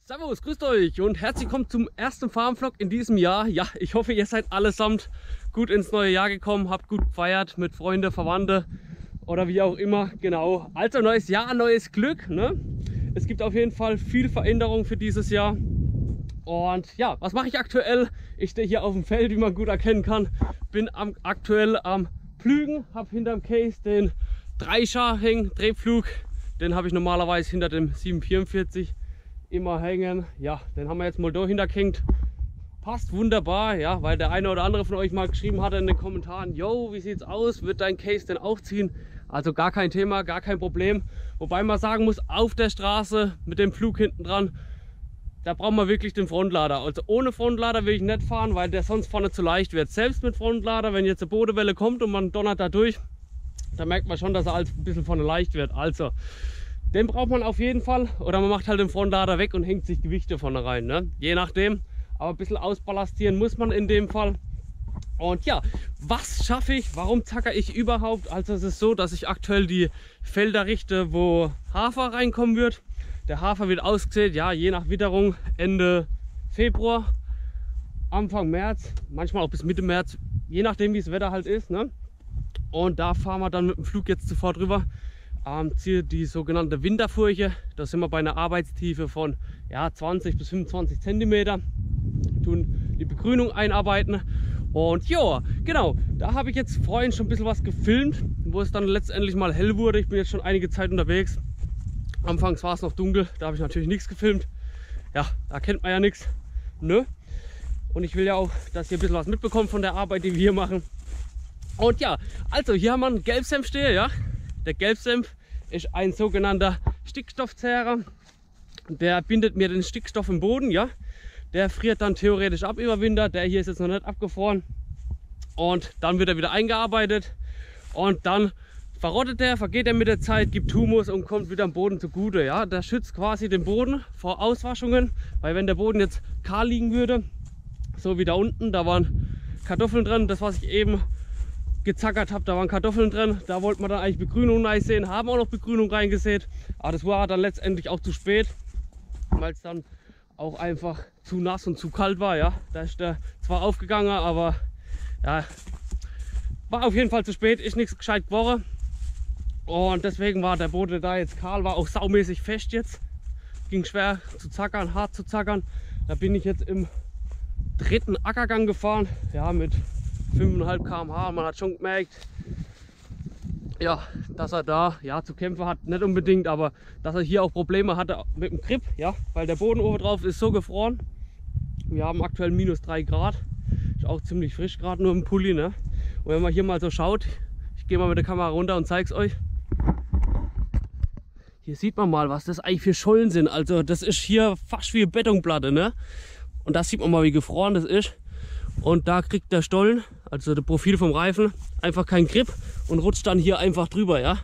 Servus, grüßt euch und herzlich willkommen zum ersten Farmvlog in diesem Jahr. Ja, ich hoffe, ihr seid allesamt gut ins neue Jahr gekommen, habt gut gefeiert mit Freunden, Verwandte oder wie auch immer. Genau, also neues Jahr, neues Glück, ne? Es gibt auf jeden Fall viel Veränderung für dieses Jahr. Und ja, was mache ich aktuell? Ich stehe hier auf dem Feld, wie man gut erkennen kann. Bin aktuell am Pflügen, habe hinterm Case den 3-Schar hängen, Drehpflug. Den habe ich normalerweise hinter dem 744 immer hängen. Ja, den haben wir jetzt mal da hintergehängt. Passt wunderbar, ja, weil der eine oder andere von euch mal geschrieben hatte in den Kommentaren, yo, wie sieht's aus? Wird dein Case denn auch ziehen? Also gar kein Thema, gar kein Problem. Wobei man sagen muss, auf der Straße mit dem Pflug hinten dran, da brauchen wir wirklich den Frontlader. Also ohne Frontlader will ich nicht fahren, weil der sonst vorne zu leicht wird. Selbst mit Frontlader, wenn jetzt eine Bodewelle kommt und man donnert da durch, da merkt man schon, dass er ein bisschen vorne leicht wird. Also den braucht man auf jeden Fall, oder man macht halt den Frontlader weg und hängt sich Gewichte vorne rein, ne? Je nachdem, aber ein bisschen ausbalancieren muss man in dem Fall. Und ja, was schaffe ich, warum zacker ich überhaupt? Also es ist so, dass ich aktuell die Felder richte, wo Hafer reinkommen wird. Der Hafer wird ausgesät, ja, je nach Witterung Ende Februar, Anfang März, manchmal auch bis Mitte März, je nachdem wie das Wetter halt ist, ne? Und da fahren wir dann mit dem Flug jetzt sofort rüber. Ziehe die sogenannte Winterfurche. Da sind wir bei einer Arbeitstiefe von ja, 20 bis 25 cm. Tun die Begrünung einarbeiten. Und ja, genau, da habe ich jetzt vorhin schon ein bisschen was gefilmt, wo es dann letztendlich mal hell wurde. Ich bin jetzt schon einige Zeit unterwegs. Anfangs war es noch dunkel, da habe ich natürlich nichts gefilmt. Ja, da kennt man ja nichts. Ne? Und ich will ja auch, dass ihr ein bisschen was mitbekommt von der Arbeit, die wir hier machen. Und ja, also hier haben wir einen Gelbsenf stehen, ja. Der Gelbsenf ist ein sogenannter Stickstoffzehrer. Der bindet mir den Stickstoff im Boden, ja. Der friert dann theoretisch ab über Winter. Der hier ist jetzt noch nicht abgefroren. Und dann wird er wieder eingearbeitet. Und dann verrottet der, vergeht er mit der Zeit, gibt Humus und kommt wieder am Boden zugute. Ja. Der schützt quasi den Boden vor Auswaschungen. Weil wenn der Boden jetzt kahl liegen würde, so wie da unten, da waren Kartoffeln drin, das was ich eben gezackert habe, da waren Kartoffeln drin, da wollten wir dann eigentlich Begrünung rein sehen, haben auch noch Begrünung reingesät, aber das war dann letztendlich auch zu spät, weil es dann auch einfach zu nass und zu kalt war, ja. Da ist der zwar aufgegangen, aber ja, war auf jeden Fall zu spät, ist nichts gescheit geworden und deswegen war der Boden da jetzt kahl, war auch saumäßig fest jetzt, ging schwer zu zackern, hart zu zackern. Da bin ich jetzt im 3. Ackergang gefahren, ja, mit 5,5 km/h. Man hat schon gemerkt, ja, dass er da ja zu kämpfen hat, nicht unbedingt, aber dass er hier auch Probleme hatte mit dem Grip, ja, weil der Boden oben drauf ist so gefroren. Wir haben aktuell -3 Grad, ist auch ziemlich frisch gerade nur im Pulli, ne? Und wenn man hier mal so schaut, ich gehe mal mit der Kamera runter und zeige es euch. Hier sieht man mal, was das eigentlich für Schollen sind. Also das ist hier fast wie eine Betonplatte, ne? Und da sieht man mal, wie gefroren das ist. Und da kriegt der Stollen, also das Profil vom Reifen, einfach keinen Grip und rutscht dann hier einfach drüber, ja.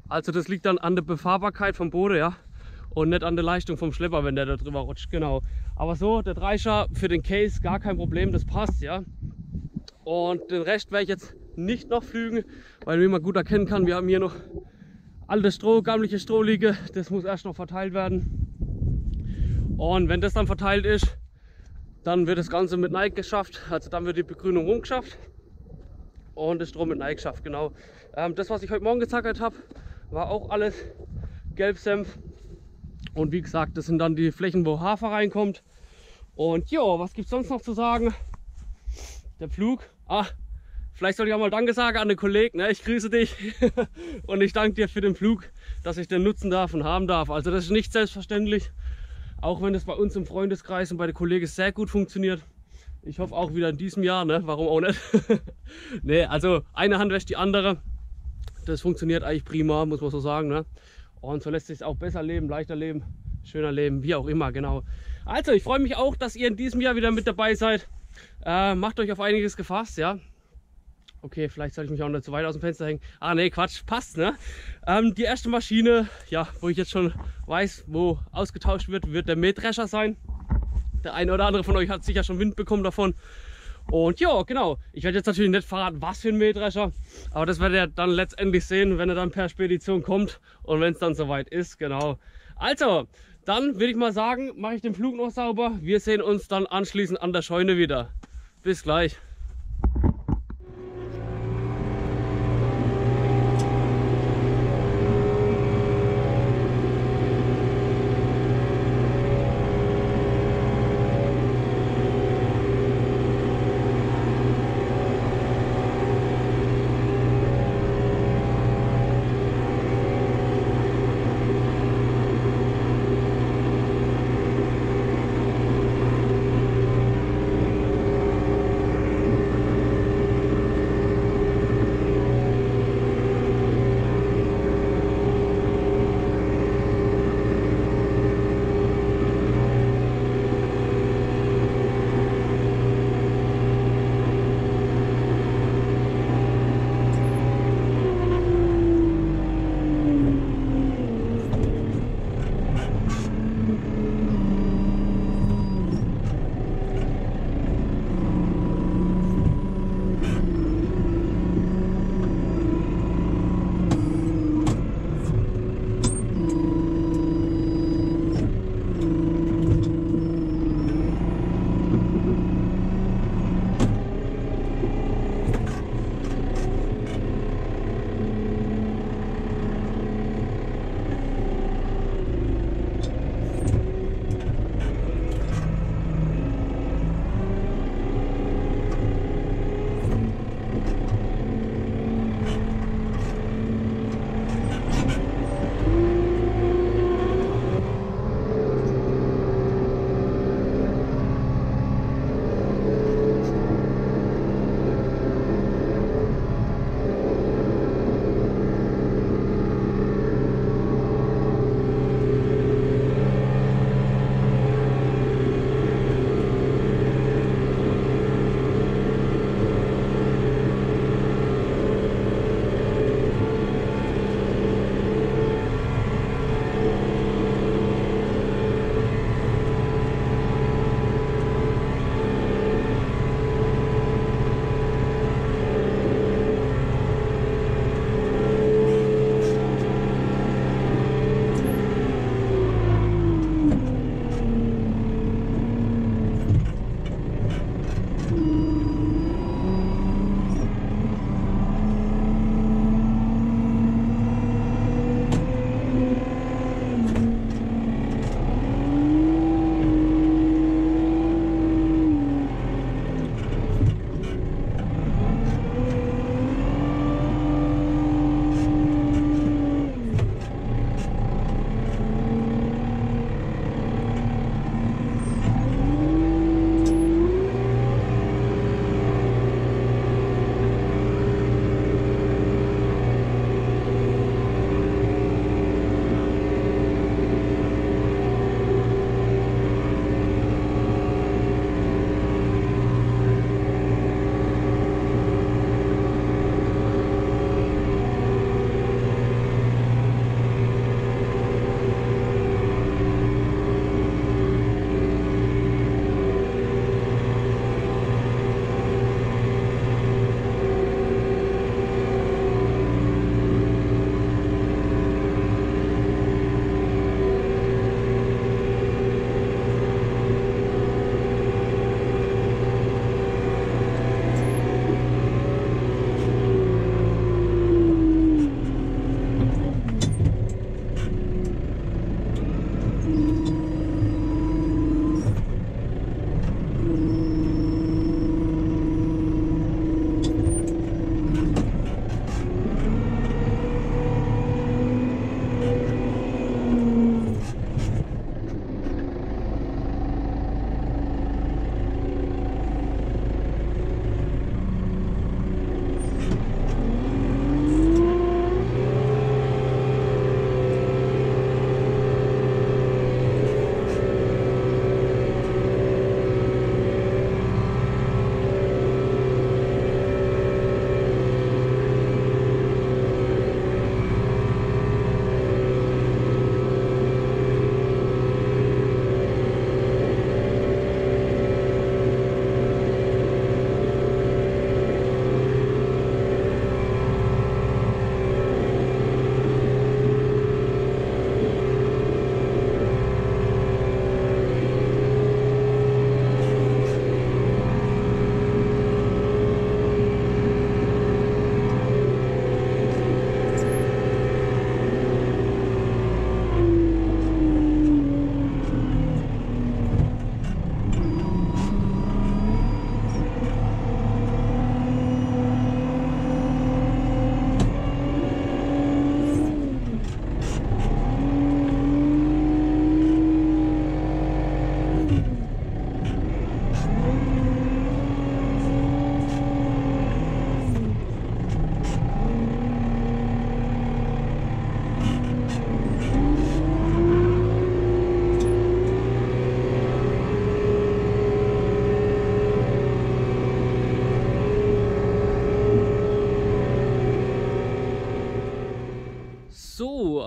Also das liegt dann an der Befahrbarkeit vom Boden, ja, und nicht an der Leistung vom Schlepper, wenn der da drüber rutscht, genau. Aber so, der 3-Schar für den Case, gar kein Problem, das passt, ja. Und den Rest werde ich jetzt nicht noch pflügen, weil wie man gut erkennen kann, wir haben hier noch alte Stroh, gammliche Stroh liegen, das muss erst noch verteilt werden. Und wenn das dann verteilt ist, dann wird das Ganze mit Nike geschafft, also dann wird die Begrünung rumgeschafft und das Stroh mit Nike geschafft, genau. Das, was ich heute Morgen gezackert habe, war auch alles Gelbsenf. Und wie gesagt, das sind dann die Flächen, wo Hafer reinkommt. Und ja, was gibt es sonst noch zu sagen? Der Pflug. Vielleicht soll ich auch mal Danke sagen an den Kollegen, ne? Ich grüße dich und ich danke dir für den Pflug, dass ich den nutzen darf und haben darf. Also das ist nicht selbstverständlich. Auch wenn es bei uns im Freundeskreis und bei den Kollegen sehr gut funktioniert. Ich hoffe auch wieder in diesem Jahr, ne? Warum auch nicht? Ne, also eine Hand wäscht die andere. Das funktioniert eigentlich prima, muss man so sagen, ne? Und so lässt sich auch besser leben, leichter leben, schöner leben, wie auch immer, genau. Also ich freue mich auch, dass ihr in diesem Jahr wieder mit dabei seid. Macht euch auf einiges gefasst, ja. Okay, vielleicht soll ich mich auch nicht zu weit aus dem Fenster hängen. Ne, Quatsch, passt, ne? Die erste Maschine, ja, wo ich jetzt schon weiß, wo ausgetauscht wird, wird der Mähdrescher sein. Der eine oder andere von euch hat sicher schon Wind bekommen davon. Und ja, genau. Ich werde jetzt natürlich nicht verraten, was für ein Mähdrescher, aber das werdet ihr dann letztendlich sehen, wenn er dann per Spedition kommt und wenn es dann soweit ist, genau. Also, dann würde ich mal sagen, mache ich den Flug noch sauber. Wir sehen uns dann anschließend an der Scheune wieder. Bis gleich.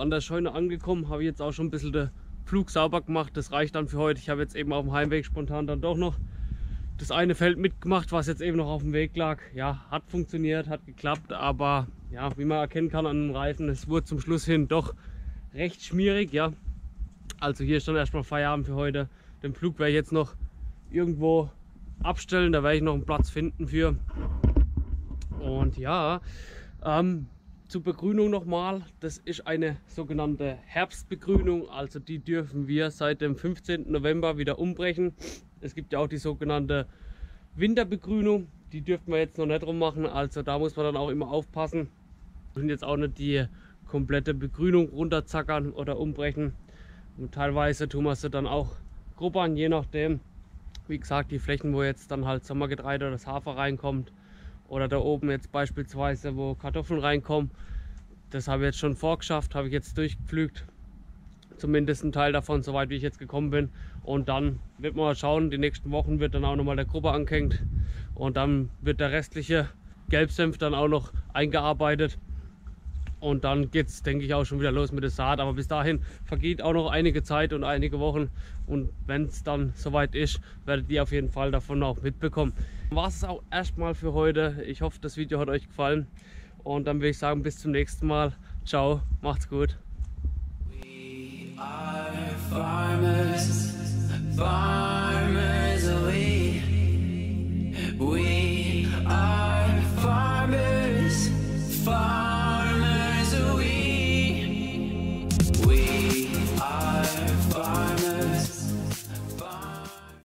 an der Scheune angekommen, habe jetzt auch schon ein bisschen den Pflug sauber gemacht. Das reicht dann für heute. Ich habe jetzt eben auf dem Heimweg spontan dann doch noch das eine Feld mitgemacht, was jetzt eben noch auf dem Weg lag. Ja, hat funktioniert, hat geklappt, aber ja, wie man erkennen kann an den Reifen, es wurde zum Schluss hin doch recht schmierig, ja. Also hier ist dann erstmal Feierabend für heute. Den Pflug werde ich jetzt noch irgendwo abstellen, da werde ich noch einen Platz finden für. Und ja, zur Begrünung nochmal, das ist eine sogenannte Herbstbegrünung, also die dürfen wir seit dem 15. November wieder umbrechen. Es gibt ja auch die sogenannte Winterbegrünung, die dürfen wir jetzt noch nicht rummachen, also da muss man dann auch immer aufpassen. Wir müssen jetzt auch nicht die komplette Begrünung runterzackern oder umbrechen. Und teilweise tun wir sie dann auch grubbern, je nachdem. Wie gesagt, die Flächen, wo jetzt dann halt Sommergetreide oder das Hafer reinkommt, oder da oben jetzt beispielsweise, wo Kartoffeln reinkommen, das habe ich jetzt schon vorgeschafft, habe ich jetzt durchgepflügt. Zumindest ein Teil davon, soweit wie ich jetzt gekommen bin. Und dann wird man mal schauen, die nächsten Wochen wird dann auch nochmal der Grubber angehängt. Und dann wird der restliche Gelbsenf dann auch noch eingearbeitet. Und dann geht es, denke ich, auch schon wieder los mit der Saat. Aber bis dahin vergeht auch noch einige Zeit und einige Wochen. Und wenn es dann soweit ist, werdet ihr auf jeden Fall davon auch mitbekommen. War es auch erstmal für heute. Ich hoffe, das Video hat euch gefallen. Und dann würde ich sagen, bis zum nächsten Mal. Ciao, macht's gut. We are farmers, farmers, we are farmers, farmers.